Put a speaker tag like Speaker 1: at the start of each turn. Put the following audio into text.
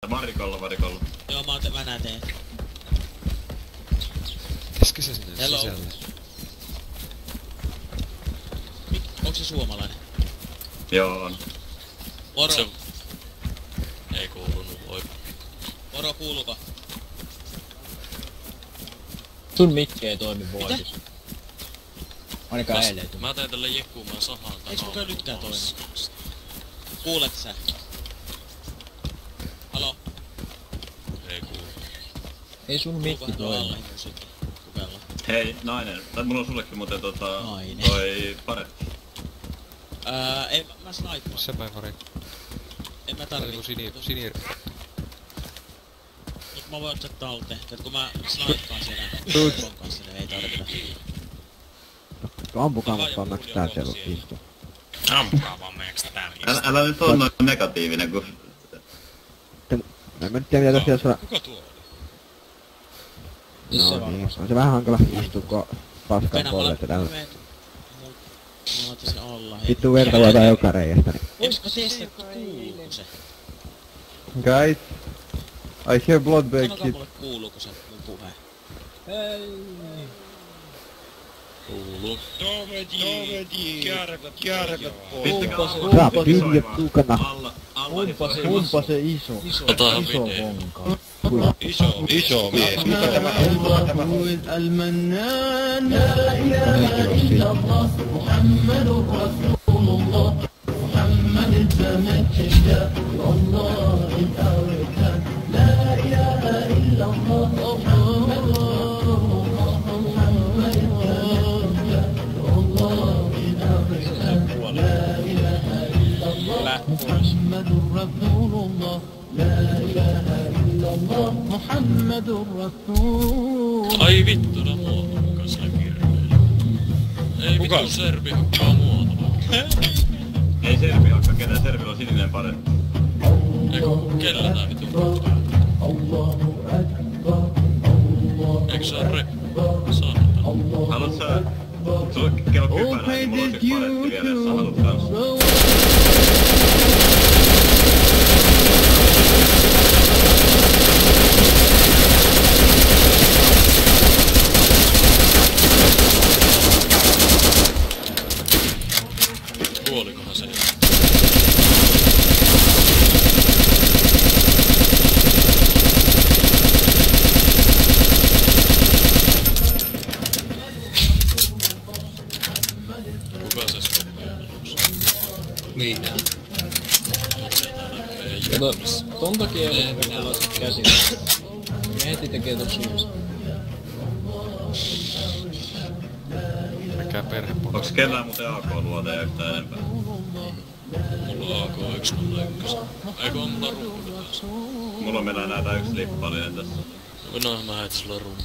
Speaker 1: Varikolla.
Speaker 2: Joo, mä nää teen.
Speaker 3: Pitäisikö se sinne sisälle?
Speaker 2: Onks se suomalainen?
Speaker 1: Joo on.
Speaker 2: Moro.
Speaker 4: Se... Ei kuulunut, voi.
Speaker 2: Moro, kuuluuko?
Speaker 5: Sun mikki ei toimi voitis. Ainakaan eilen.
Speaker 4: Mä teen tälle jekkuumaan sahaan tän
Speaker 2: Eiks mukaan nytkään toimi? Kuulet sä? Halo?
Speaker 4: Ei kuulu.
Speaker 5: Ei sun mikki toimi.
Speaker 1: Hei, nainen. Mulla on sullekin muuten
Speaker 2: Nainen.
Speaker 1: toi paretti.
Speaker 2: Ei, mä snaippaan.
Speaker 3: Sepä pari.
Speaker 2: En mä tarvii.
Speaker 3: Sinir.
Speaker 2: Mut mä voin ottaa talteen. Kun mä snaippaan siellä. Ton kanssa ei tarvita.
Speaker 6: Ampukaa mut vaan määks tää siellä istuu.
Speaker 4: Ampukaa vaan meiks täällä istuu.
Speaker 1: Älä nyt on noin negatiivinen, kun...
Speaker 6: En mä nyt tiedä mitä tässä on.
Speaker 4: Kuka tuo oli?
Speaker 6: No niin, on se vähän hankala istua, kun paskaa polleita täällä.
Speaker 2: Mä ottaisin olla. hei.
Speaker 6: Vittu verta vuotaa joka reiästä, niin.
Speaker 2: Oisko testattu kuuluuko se?
Speaker 7: Guys, I hear blood bag
Speaker 2: Sanokaa
Speaker 7: hit.
Speaker 2: mulle kuuluuko se mun puhe.
Speaker 4: Kuuluu. Tomedi, kärkät pois.
Speaker 6: Saa pinja tukana.
Speaker 5: Kumpa se iso.
Speaker 4: Otahan
Speaker 5: Iso
Speaker 4: video.
Speaker 5: vonka.
Speaker 4: Iso mies. Mitä tämä on?
Speaker 8: المنان لا إله إلا الله محمد رسول الله محمد التمجد الله الأركان لا إله إلا الله محمد محمد التمجد الله الأركان لا إله إلا الله محمد رسول الله لا إله إلا الله محمد رسول
Speaker 4: Ai vittu, nää muotokas nää kirjoja. Ei vittu serbi hukkaa muotoa.
Speaker 1: Ei serbi hakka, ketä servillä on sininen paretti.
Speaker 4: Eiku, kellä tää vittu hukkaa? Eikö se oo reppu? Saatana.
Speaker 1: Haluat sä... Sulla on kello kypärä, niin mulla on se paretti vieressä. Haluat kans?
Speaker 4: Kuolikohan se? Kuka se skoppaa aluksi?
Speaker 5: Minä. Kato, ton takia ei ole tällaiset käsillä. Ne heti tekee tossa yhdessä.
Speaker 3: Mikä perhepuolella?
Speaker 1: Onks kellään muuten AK-luoteja yhtään enempää?
Speaker 4: Mulla on AK101. Eikö on mulla rumpu tässä?
Speaker 1: Mulla on meillä näitä yksi lippallinen tässä.
Speaker 4: No mä heitän sulle rumpu.